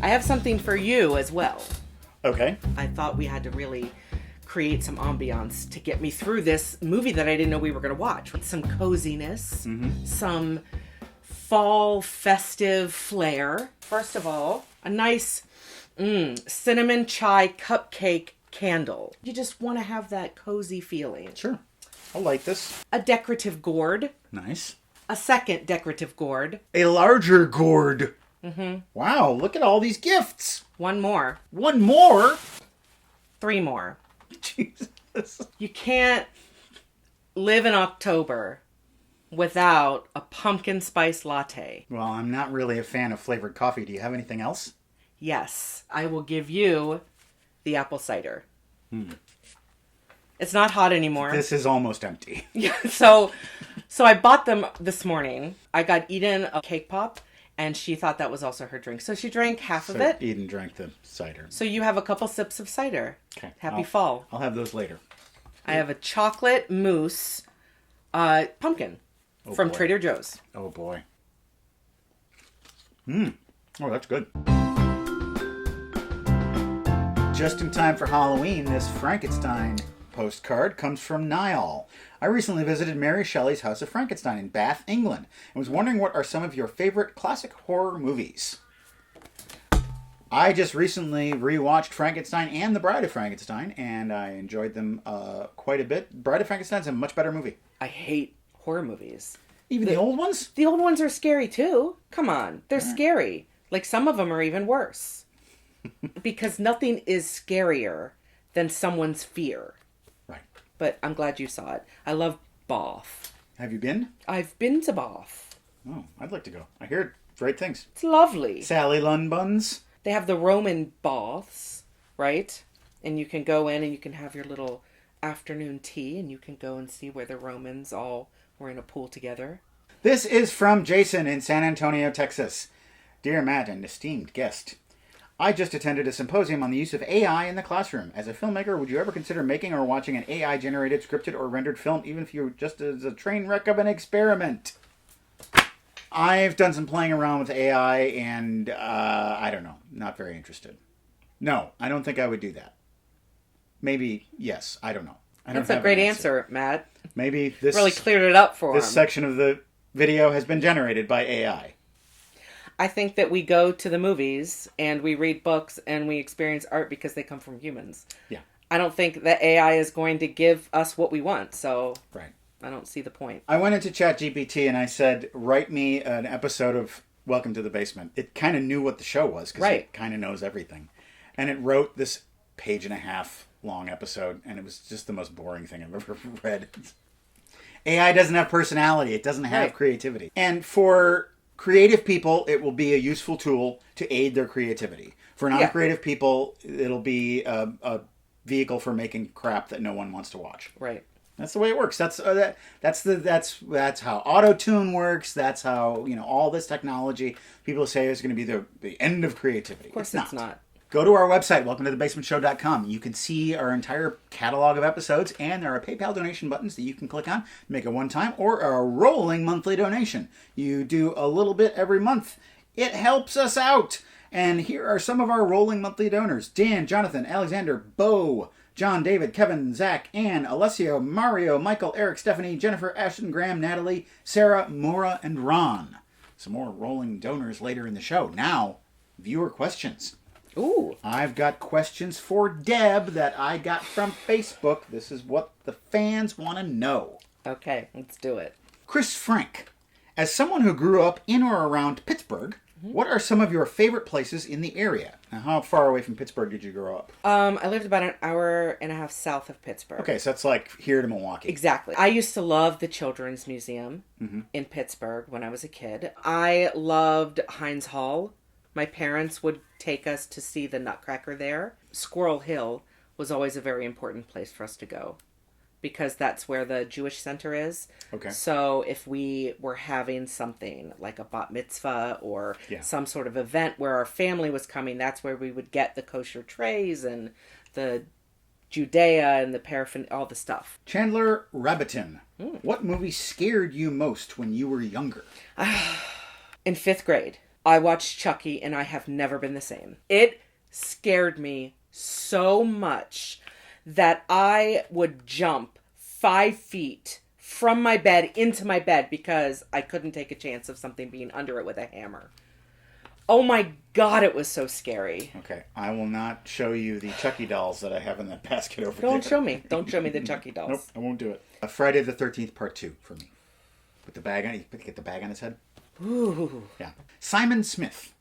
I have something for you as well. Okay. I thought we had to really create some ambiance to get me through this movie that I didn't know we were going to watch. Some coziness, some fall festive flair. First of all, a nice cinnamon chai cupcake candle. You just want to have that cozy feeling. Sure. I'll light this. A decorative gourd. Nice. A second decorative gourd. A larger gourd. Wow, look at all these gifts. One more. One more? 3 more. Jesus. You can't live in October without a pumpkin spice latte. Well, I'm not really a fan of flavored coffee. Do you have anything else? Yes, I will give you the apple cider. It's not hot anymore. This is almost empty. Yeah, so I bought them this morning. I got Eden a cake pop, and she thought that was also her drink. So she drank half of it. Eden drank the cider. So you have a couple sips of cider. Okay. Happy fall. I'll have those later. I have a chocolate mousse pumpkin from boy. Trader Joe's. Oh, boy. Oh, that's good. Just in time for Halloween, this Frankenstein postcard comes from Niall. I recently visited Mary Shelley's House of Frankenstein in Bath, England, and was wondering what are some of your favorite classic horror movies. I just recently rewatched Frankenstein and The Bride of Frankenstein, and I enjoyed them quite a bit. Bride of Frankenstein's a much better movie. I hate horror movies. Even the old ones? The old ones are scary too. Come on. They're scary. Like some of them are even worse. Because nothing is scarier than someone's fear. Right. But I'm glad you saw it. I love Bath. Have you been? I've been to Bath. Oh, I'd like to go. I hear great things. It's lovely. Sally Lunn buns. They have the Roman baths, right? And you can go in and you can have your little afternoon tea and you can go and see where the Romans all were in a pool together. This is from Jason in San Antonio, Texas. Dear Matt and esteemed guest, I just attended a symposium on the use of AI in the classroom. As a filmmaker, would you ever consider making or watching an AI-generated, scripted, or rendered film, even if you were just as a train wreck of an experiment? I've done some playing around with AI, and I don't know. Not very interested. No, I don't think I would do that. Maybe, yes. I don't know. That's a great answer, Matt. Maybe this really cleared it up for him. This section of the video has been generated by AI. I think that we go to the movies and we read books and we experience art because they come from humans. Yeah. I don't think that AI is going to give us what we want, so right. I don't see the point. I went into ChatGPT and I said, write me an episode of Welcome to the Basement. It kind of knew what the show was because it kind of knows everything. And it wrote this 1.5-page long episode, and it was just the most boring thing I've ever read. AI doesn't have personality. It doesn't have creativity. And for creative people, it will be a useful tool to aid their creativity. For non-creative people, it'll be a vehicle for making crap that no one wants to watch. Right. That's the way it works. That's how auto-tune works. That's how all this technology people say is going to be the end of creativity. Of course, it's not. Go to our website, welcometothebasementshow.com. You can see our entire catalog of episodes, and there are PayPal donation buttons that you can click on, make a one-time or a rolling monthly donation. You do a little bit every month. It helps us out. And here are some of our rolling monthly donors: Dan, Jonathan, Alexander, Bo, John, David, Kevin, Zach, Ann, Alessio, Mario, Michael, Eric, Stephanie, Jennifer, Ashton, Graham, Natalie, Sarah, Maura, and Ron. Some more rolling donors later in the show. Now, viewer questions. Ooh. I've got questions for Deb that I got from Facebook. This is what the fans want to know. Okay, let's do it. Chris Frank, as someone who grew up in or around Pittsburgh, what are some of your favorite places in the area? Now, how far away from Pittsburgh did you grow up? I lived about an hour and a half south of Pittsburgh. Okay, so that's like here to Milwaukee. Exactly. I used to love the Children's Museum in Pittsburgh when I was a kid. I loved Heinz Hall. My parents would take us to see the Nutcracker there. Squirrel Hill was always a very important place for us to go because that's where the Jewish Center is. Okay. So if we were having something like a bat mitzvah or some sort of event where our family was coming, that's where we would get the kosher trays and the Judea and the paraffin, all the stuff. Chandler Rabbitin, what movie scared you most when you were younger? In 5th grade. I watched Chucky and I have never been the same. It scared me so much that I would jump 5 feet from my bed into my bed because I couldn't take a chance of something being under it with a hammer. Oh my God, it was so scary. Okay, I will not show you the Chucky dolls that I have in that basket over there. Don't show me. Don't show me the Chucky dolls. Nope, I won't do it. Friday the 13th Part 2 for me. With the bag on, you get the bag on his head. Ooh. Yeah. Simon Smith.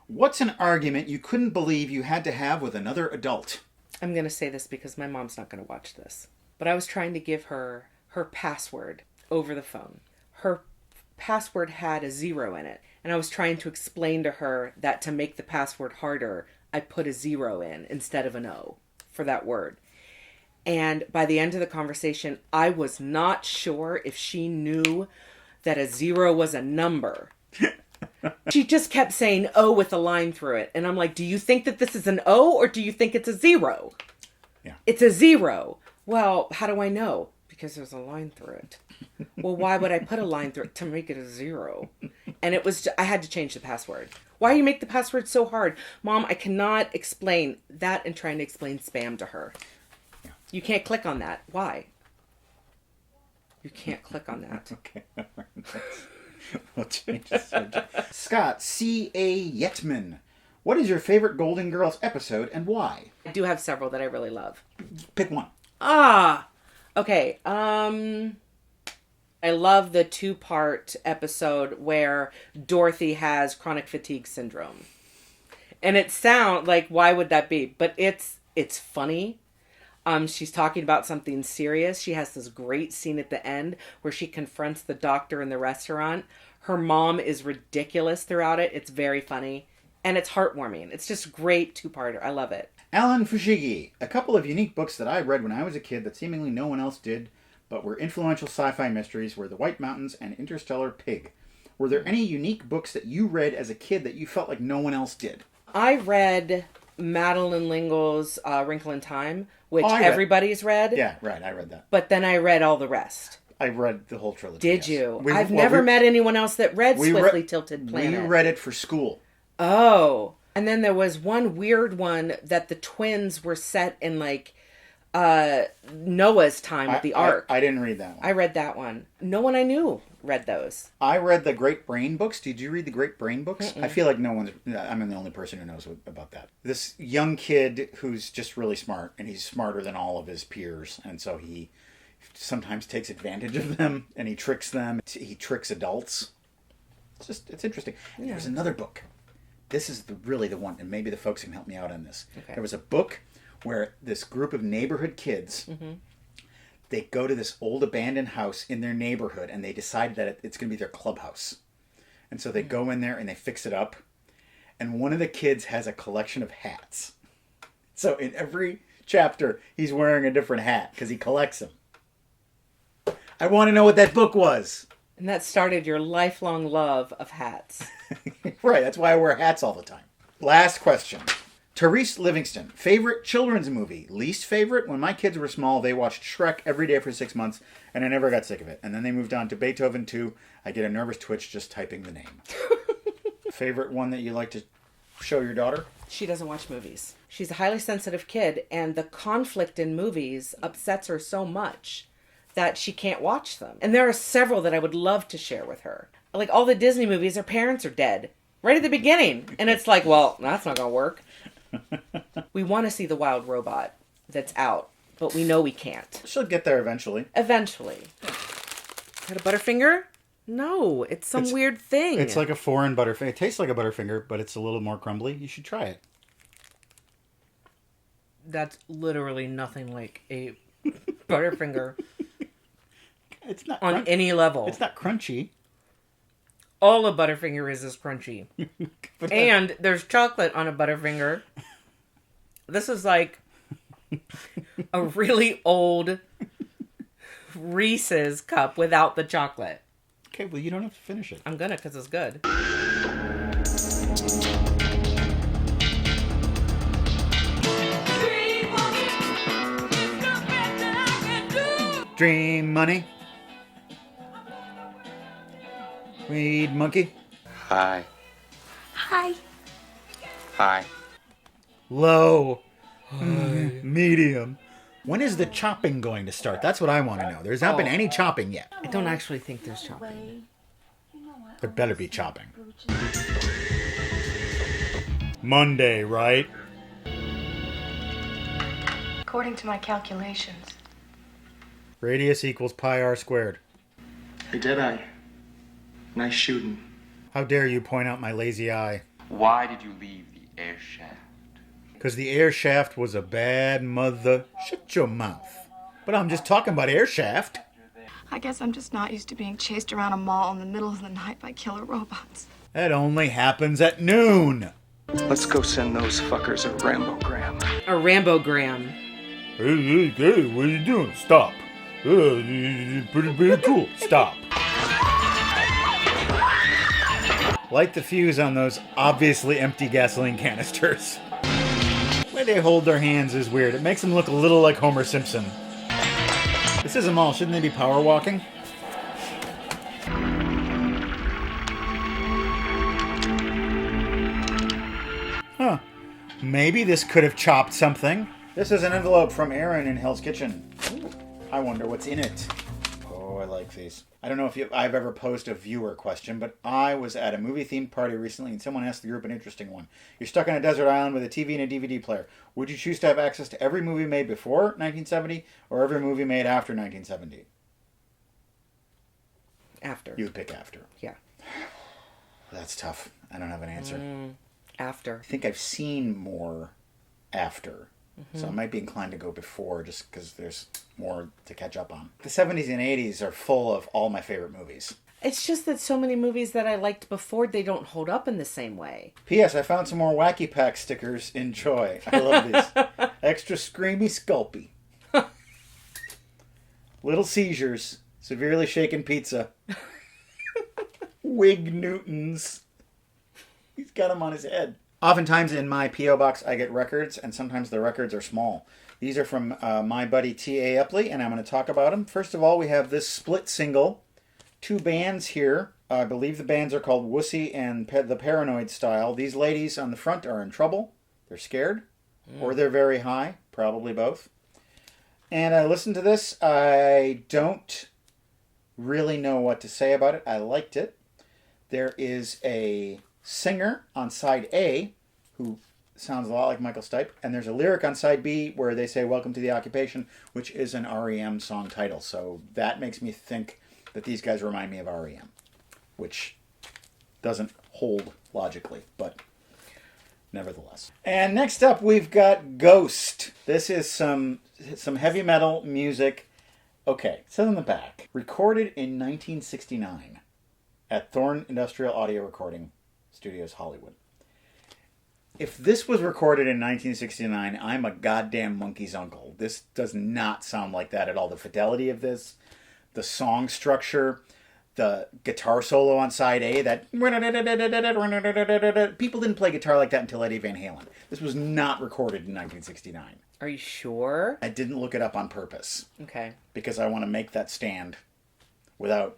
What's an argument you couldn't believe you had to have with another adult? I'm going to say this because my mom's not going to watch this. But I was trying to give her her password over the phone. Her password had a 0 in it. And I was trying to explain to her that to make the password harder, I put a 0 in instead of an O for that word. And by the end of the conversation, I was not sure if she knew that a 0 was a number. She just kept saying O with a line through it. And I'm like, do you think that this is an O or do you think it's a 0? Yeah. It's a 0. Well, how do I know? Because there's a line through it. Well, why would I put a line through it to make it a 0? And it was, I had to change the password. Why do you make the password so hard? Mom, I cannot explain that and trying to explain spam to her. Yeah. You can't click on that. Why? You can't click on that. Okay. We'll change the subject. Scott C.A. Yetman. What is your favorite Golden Girls episode and why? I do have several that I really love. Pick one. Okay. I love the 2-part episode where Dorothy has chronic fatigue syndrome. And it sounds like, why would that be? But it's funny. She's talking about something serious. She has this great scene at the end where she confronts the doctor in the restaurant. Her mom is ridiculous throughout it. It's very funny. And it's heartwarming. It's just great 2-parter. I love it. Alan Fushigi. A couple of unique books that I read when I was a kid that seemingly no one else did, but were influential sci-fi mysteries were The White Mountains and Interstellar Pig. Were there any unique books that you read as a kid that you felt like no one else did? I read Madeline L'Engle's Wrinkle in Time, which everybody's read. Yeah, right. I read that. But then I read all the rest. I read the whole trilogy. Did you? I've never met anyone else that read Swiftly Tilted Planet. We read it for school. Oh. And then there was one weird one that the twins were set in like Noah's time with the Ark. I didn't read that one. I read that one. No one I knew read those. I read the Great Brain books. Did you read the Great Brain books? Mm-mm. I feel like I'm the only person who knows about that. This young kid who's just really smart, and he's smarter than all of his peers, and so he sometimes takes advantage of them, and he tricks them. He tricks adults. It's interesting. Yeah. There's another book. This is really the one, and maybe the folks can help me out on this. Okay. There was a book where this group of neighborhood kids, they go to this old abandoned house in their neighborhood, and they decide that it's going to be their clubhouse. And so they go in there and they fix it up. And one of the kids has a collection of hats. So in every chapter, he's wearing a different hat because he collects them. I want to know what that book was. And that started your lifelong love of hats. Right, that's why I wear hats all the time. Last question. Therese Livingston, favorite children's movie? Least favorite? When my kids were small, they watched Shrek every day for 6 months, and I never got sick of it. And then they moved on to Beethoven 2. I get a nervous twitch just typing the name. Favorite one that you like to show your daughter? She doesn't watch movies. She's a highly sensitive kid, and the conflict in movies upsets her so much that she can't watch them. And there are several that I would love to share with her. Like all the Disney movies, her parents are dead right at the beginning. And it's like, well, that's not going to work. We want to see the wild robot that's out, but we know we can't. She'll get there eventually. Eventually. Got a Butterfinger? No, it's weird thing. It's like a foreign Butterfinger. It tastes like a Butterfinger, but it's a little more crumbly. You should try it. That's literally nothing like a Butterfinger. It's not on any level. It's not crunchy. All a Butterfinger is crunchy. And there's chocolate on a Butterfinger. This is like a really old Reese's cup without the chocolate. Okay, well, you don't have to finish it. I'm gonna, because it's good. Dream money. Weed monkey. Hi. Hi. Hi. Low. Medium. When is the chopping going to start? That's what I want to know. There's not been any chopping yet. I don't actually think there's chopping. There better be chopping. Monday, right? According to my calculations. Radius equals pi r squared. Hey, Deadeye. Nice shooting. How dare you point out my lazy eye? Why did you leave the air shaft? Because the air shaft was a bad mother... Shut your mouth. But I'm just talking about air shaft. I guess I'm just not used to being chased around a mall in the middle of the night by killer robots. That only happens at noon. Let's go send those fuckers a Rambogram. A Rambogram. Hey, what are you doing? Stop. Pretty cool. Stop. Light the fuse on those obviously empty gasoline canisters. The way they hold their hands is weird. It makes them look a little like Homer Simpson. This is a mall. Shouldn't they be power walking? Huh. Maybe this could have chopped something. This is an envelope from Aaron in Hell's Kitchen. I wonder what's in it. Oh, I like these. I don't know if I've ever posed a viewer question, but I was at a movie-themed party recently and someone asked the group an interesting one. You're stuck on a desert island with a TV and a DVD player. Would you choose to have access to every movie made before 1970 or every movie made after 1970? After. You would pick after. Yeah. That's tough. I don't have an answer. After. I think I've seen more after. So I might be inclined to go before just because there's more to catch up on. The 70s and 80s are full of all my favorite movies. It's just that so many movies that I liked before, they don't hold up in the same way. P.S. I found some more Wacky Pack stickers. Enjoy. I love these. Extra screamy Sculpey. Little seizures. Severely shaken pizza. Wig Newtons. He's got them on his head. Oftentimes in my P.O. box I get records, and sometimes the records are small. These are from my buddy T.A. Epley, and I'm going to talk about them. First of all, we have this split single. Two bands here. I believe the bands are called Wussy and the Paranoid Style. These ladies on the front are in trouble. They're scared. Or they're very high. Probably both. And I listened to this. I don't really know what to say about it. I liked it. There is a singer on side A who sounds a lot like Michael Stipe, and there's a lyric on side B where they say "Welcome to the Occupation," which is an REM song title. So that makes me think that these guys remind me of REM, which doesn't hold logically, but nevertheless. And next up we've got Ghost. This is some heavy metal music. Okay, it says on the back, recorded in 1969 at Thorn Industrial Audio Recording Studios, Hollywood. If this was recorded in 1969, I'm a goddamn monkey's uncle. This does not sound like that at all. The fidelity of this, the song structure, the guitar solo on side A, that... People didn't play guitar like that until Eddie Van Halen. This was not recorded in 1969. Are you sure? I didn't look it up on purpose. Okay. Because I want to make that stand without,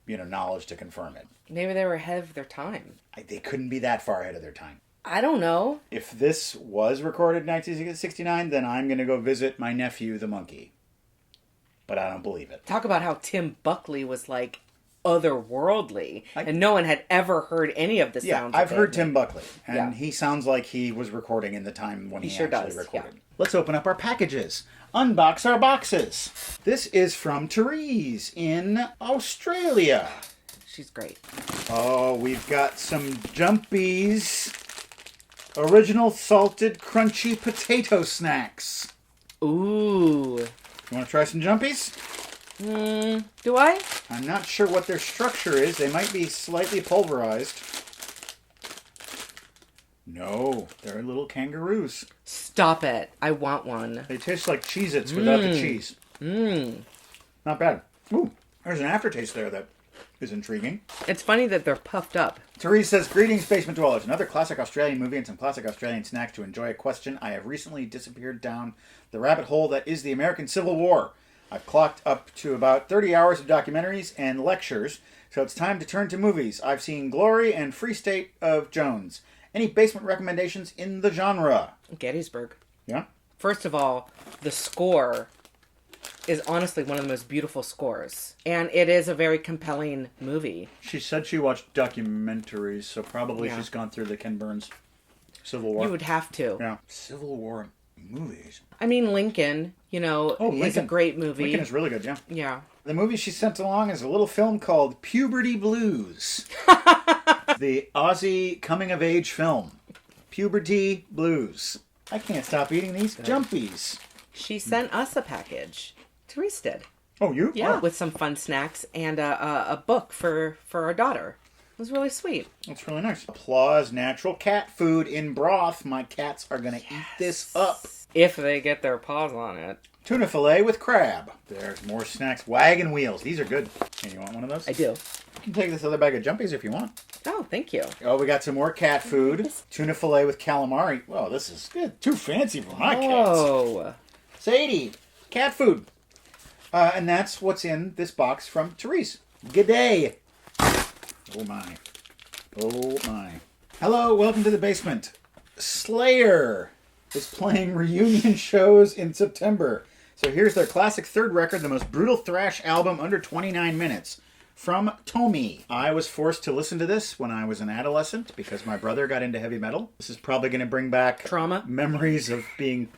knowledge to confirm it. Maybe they were ahead of their time. They couldn't be that far ahead of their time. I don't know. If this was recorded in 1969, then I'm going to go visit my nephew, the monkey. But I don't believe it. Talk about how Tim Buckley was like otherworldly, and no one had ever heard any of the sounds. Yeah, I've heard Tim Buckley, and he sounds like he was recording in the time when he sure actually does, recorded. Yeah. Let's open up our packages. Unbox our boxes. This is from Therese in Australia. She's great. Oh, we've got some Jumpies. Original salted crunchy potato snacks. Ooh. You want to try some Jumpies? Do I? I'm not sure what their structure is. They might be slightly pulverized. No, they're little kangaroos. Stop it. I want one. They taste like Cheez-Its without the cheese. Not bad. Ooh, there's an aftertaste there that is intriguing. It's funny that they're puffed up. Therese says, "Greetings, Basement Dwellers. Another classic Australian movie and some classic Australian snacks to enjoy. A question: I have recently disappeared down the rabbit hole that is the American Civil War. I've clocked up to about 30 hours of documentaries and lectures, so it's time to turn to movies. I've seen Glory and Free State of Jones. Any basement recommendations in the genre? Gettysburg. Yeah? First of all, the score is honestly one of the most beautiful scores. And it is a very compelling movie. She said she watched documentaries, so probably Yeah. she's gone through the Ken Burns Civil War. You would have to. Yeah. Civil War movies. I mean, Lincoln, is a Lincoln. great movie. Lincoln is really good, yeah. Yeah. The movie she sent along is a little film called Puberty Blues. The Aussie coming-of-age film. Puberty Blues. I can't stop eating these jumpies. She sent us a package. Therese did. Oh, you? Yeah, Oh, with some fun snacks and a book for our daughter. It was really sweet. that's really nice. Applause natural cat food in broth. My cats are going to eat this up. If they get their paws on it. Tuna fillet with crab. There's more snacks. Wagon wheels. These are good. Hey, you want one of those? I do. You can take this other bag of jumpies if you want. Oh, thank you. Oh, we got some more cat food. Tuna fillet with calamari. Whoa, this is good. Too fancy for my cats. Oh. Sadie, cat food. And that's what's in this box from Therese. G'day. Oh my. Oh my. Hello, welcome to the basement. Slayer is playing reunion shows in September. So here's their classic third record, the most brutal thrash album under 29 minutes. From Tommy. I was forced to listen to this when I was an adolescent because my brother got into heavy metal. This is probably going to bring back Trauma. memories of being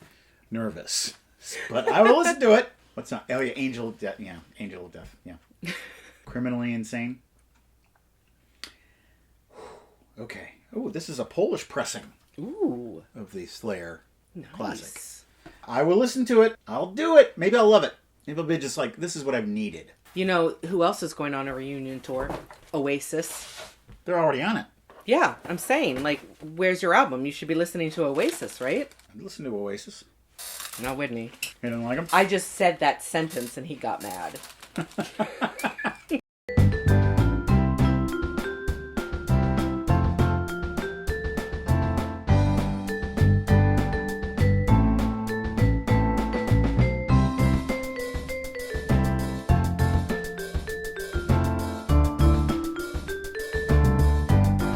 nervous. But I will listen to it. What's not? Oh yeah, Angel of Death. Yeah, Angel of Death. Yeah. Criminally Insane. Okay. Oh, this is a Polish pressing Ooh. of the Slayer classic. Nice. I will listen to it. I'll do it. Maybe I'll love it. Maybe I'll be just like, this is what I've needed. You know who else is going on a reunion tour? Oasis. They're already on it. Yeah, I'm saying, where's your album? You should be listening to Oasis, right? I'd listen to Oasis. No, Whitney. You didn't like them? I just said that sentence and he got mad.